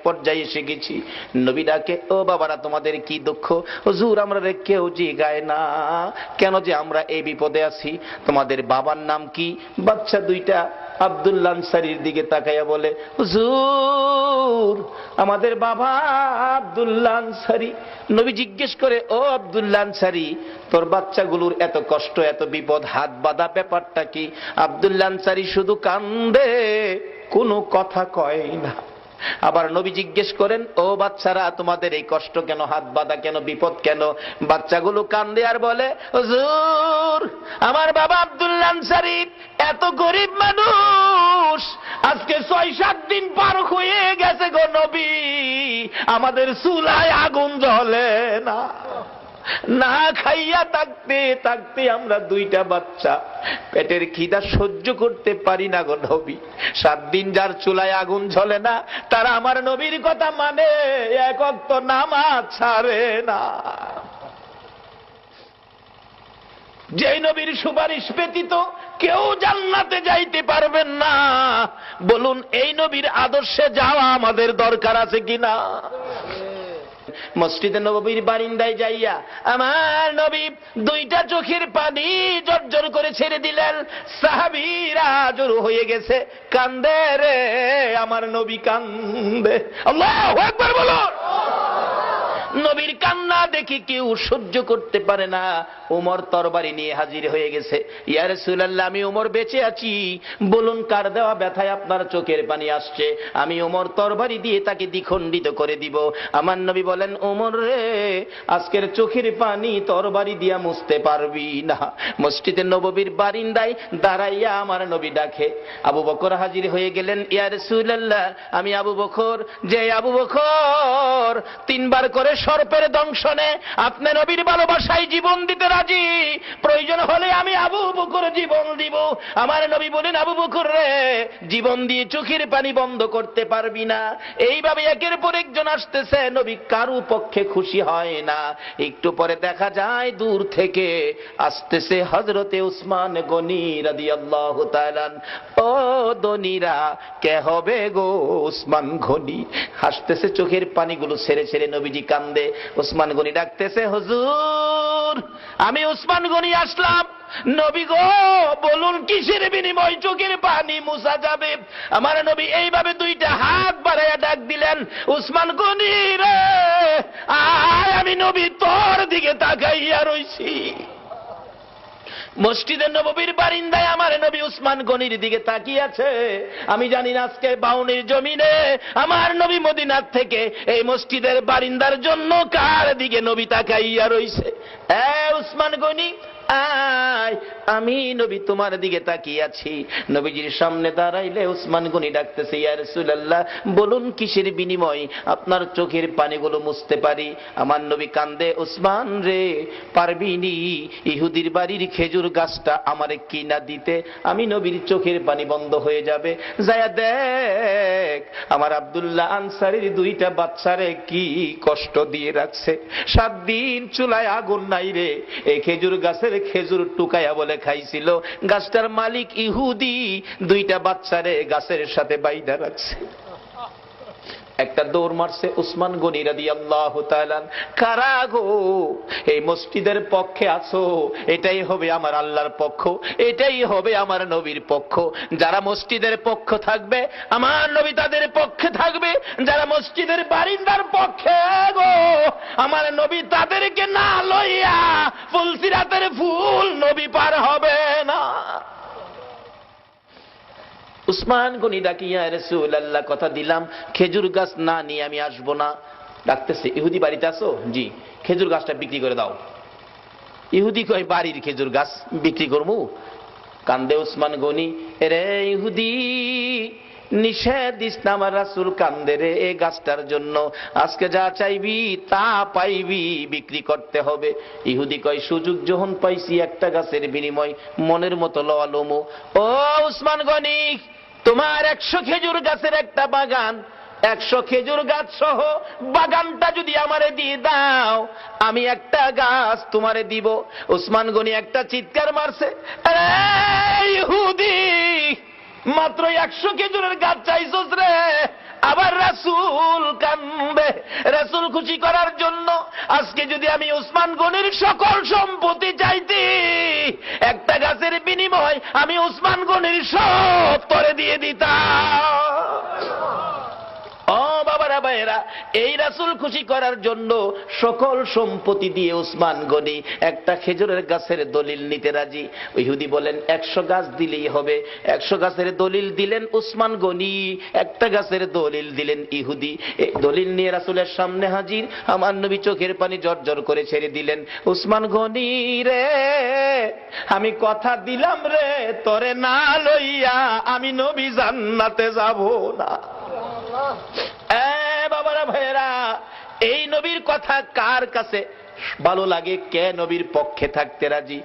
পর্যায়ে এসে গেছি। নবী ডাকে, ও বাবারা তোমাদের কি দুঃখ? হুজুর আমরা কেউ জিগায় না কেন যে আমরা এই বিপদে আছি। তোমাদের বাবার নাম কি? বাচ্চা দুইটা আব্দুল্লাহ আনসারীর দিকে তাকাইয়া বলে, হুজুর আমাদের বাবা আব্দুল্লাহ আনসারী। নবী জিজ্ঞেস করে, ও আব্দুল্লাহ আনসারী তোর বাচ্চাগুলোর এত কষ্ট এত বিপদ হাত বাঁধা ব্যাপারটা কি? আব্দুল্লাহ আনসারী শুধু কান্দে, কোনো কথা কয় না। আবার নবী জিজ্ঞেস করেন, ও বাচ্চারা তোমাদের এই কষ্ট কেন, হাত বাঁধা কেন, বিপদ কেন? বাচ্চাগুলো কান্দে আর বলে, হুজুর আমার বাবা আব্দুল্লাহ আনসারী এত গরিব মানুষ, আজকে 6-7 দিন পার হয়ে গেছে গো নবী, আমাদের চুলায় আগুন জ্বলে না, না খাইয়া থাকতে থাকতে আমরা দুইটা বাচ্চা পেটের খিদা সহ্য করতে পারি না গো নবী। 7 দিন যার চুলায় আগুন জ্বলে না তারা আমার নবীর কথা মানে, এক ওয়াক্ত নামাজ ছাড়ে না। যেই নবীর সুপারিশ ব্যতীত কেউ জান্নাতে যাইতে পারবেন না, বলুন এই নবীর আদর্শে যাওয়া আমাদের দরকার আছে কিনা? মসজিদে নববীর বারিন্দায় যাইয়া আমার নবী দুইটা চোখের পানি জর্জর করে ছেড়ে দিলেন। সাহাবীরা জড়ো হয়ে গেছে, কান্দে রে আমার নবী কান্দে। আল্লাহু আকবার বলুন। নবীর কান্না দেখি কেউ সহ্য করতে পারে না। ওমর তরবারি নিয়ে হাজির হয়ে গেছে। ইয়া রাসূলুল্লাহ আমি ওমর বেঁচে আছি, বলুন কার দেওয়া ব্যথায় আপনার চোখের পানি আসছে, আমি ওমর তরবারি দিয়ে তাকে দ্বিখণ্ডিত করে দিব। আমার নবী বলেন, ওমর রে আজকের চোখের পানি তরবারি দিয়া মুছতে পারবি না। মসজিদে নববীর বারিন্দায় দাঁড়াইয়া আমার নবী ডাকে। আবু বকর হাজির হয়ে গেলেন। ইয়া রাসূলুল্লাহ আমি আবু বকর, যে আবু বকর 3 বার করে সর্পের দংশনে আপনি নবীর ভালোবাসায় জীবন দিতে রাজি, প্রয়োজন হলে আমি আবু বকর জীবন দিব। আমার নবী বলেন, আবু বকর রে জীবন দিয়ে চোখের পানি বন্ধ করতে পারবি না। এইভাবে একের পর একজন আসতেছে, নবী কারো পক্ষে খুশি হয় না। একটু পরে দেখা যায় দূর থেকে আসতেছে হযরতে উসমান গনি রাদিয়াল্লাহু তাআলা। ও দনিরা কে হবে গো? উসমান গনি হাসতেছে, চোখের পানিগুলো ছেড়ে ছেড়ে নবীজি কান্দে। উসমান গনি ডাকতেছে, হুজুর আমি উসমান গনি আসলাম। নবী গো বলুন কিসের বিনিময় চোখের পানি মুছা যাবে? আমার নবী এইভাবে দুইটা হাত বাড়াইয়া ডাক দিলেন, উসমান গনি রে আয়, আমি নবী তোর দিকে তাকাইয়া রইছি। মসজিদে নববীর বারিন্দায় আমার নবী উসমান গনির দিকে তাকিয়ে আছে। আমি জানি না আজকে বাউনির জমিনে আমার নবী মদিনার থেকে এই মসজিদের বারিন্দার জন্য কার দিকে নবী তাকাইয়া রইছে। উসমান গনি আয়, আমি নবী তোমার দিকে তাকিয়ে আছি। নবীজির সামনে দাঁড়াইলে উসমান গনি ডাকতেছে, ইয়া রাসূলুল্লাহ বলুন কিসের বিনিময় আপনার চোখের পানিগুলো মুছতে পারি? আমার নবী কান্দে, উসমান রে পারবি নি ইহুদির বাড়ির খেজুর গাছটা আমারে কিনা দিতে, আমি নবীর চোখের পানি বন্ধ হয়ে যাবে। যায়া দেখ আমার আব্দুল্লাহ আনসারীর 2টা বাচ্চারে কি কষ্ট দিয়ে রাখছে। 7 দিন চুলায় আগুন নাই রে, এই খেজুর গাছের খেজুর টুকায়া বলে খাইছিল। গাছটার মালিক ইহুদি, 2টা বাচ্চারে গাছের সাথে বাইধা রাখছে। একটা দৌড় মারছে উসমান গনি রাদিয়াল্লাহু তাআলা। কারা গো এই মসজিদের পক্ষে আছো? এটাই হবে আমার আল্লাহর পক্ষ, এটাই হবে আমার নবীর পক্ষ। যারা মসজিদের পক্ষ থাকবে আমার নবী তাদের পক্ষে থাকবে, যারা মসজিদের বারিন্দার পক্ষে গো আমার নবী তাদেরকে না লইয়া ফুলসিরাতের ফুল নবী পার হবে না। উসমান গনি ডাকিয়া, রাসূলুল্লাহ কথা দিলাম খেজুর গাছ না নিয়ে আমি আসবো না। ডাকতেছে, ইহুদি বাড়িতে আছো? জি। খেজুর গাছটা বিক্রি করে দাও। ইহুদি কয়, বাড়ির খেজুর গাছ বিক্রি করবো? কান্দে উসমান গনি, রে ইহুদি নিষেধ দিস না, আমার রাসূল কান্দে রে এই গাছটার জন্য। আজকে যা চাইবি তা পাইবি, বিক্রি করতে হবে। ইহুদি কয়, সুযোগ যখন পাইছি একটা গাছের বিনিময় মনের মতো লওয়া লমু। ও উসমান গনি তোমার 100 খেজুর গাছের একটা বাগান, 100 খেজুর গাছ সহ বাগানটা যদি আমারে দিয়ে দাও আমি একটা গাছ তোমারে দিব। উসমান গনি একটা চিৎকার মারছে, ইহুদি মাত্র 100 খেজুরের গাছ চাইছস রে, আবার রাসূল কান্দে। রাসূল খুশি করার জন্য আজকে যদি আমি ওসমান গনির সকল সম্পত্তি চাইতি, একটা গাছের বিনিময় আমি ওসমান গনির সব তরে দিয়ে দিতাম। ও বাবারা ভাইয়েরা, এই রাসূল খুশি করার জন্য সকল সম্পত্তি দিয়ে ওসমান গনি একটা খেজুরের গাছের দলিল নিতে রাজি। ইহুদি বলেন 100 গাছ দিলেই হবে। 100 গাছের দলিল দিলেন ওসমান গনি, একটা গাছের দলিল দিলেন ইহুদি। এই দলিল নিয়ে রাসূলের সামনে হাজির। আমার নবী চোখের পানি জর্জর করে ছেড়ে দিলেন, ওসমান গনি রে, আমি কথা দিলাম রে, তোরে না লইয়া আমি নবী জান্নাতে যাব না। বাবারা ভাইয়েরা, এই নবীর কথা কার কাছে ভালো লাগে? কে নবীর পক্ষে থাকতে রাজি?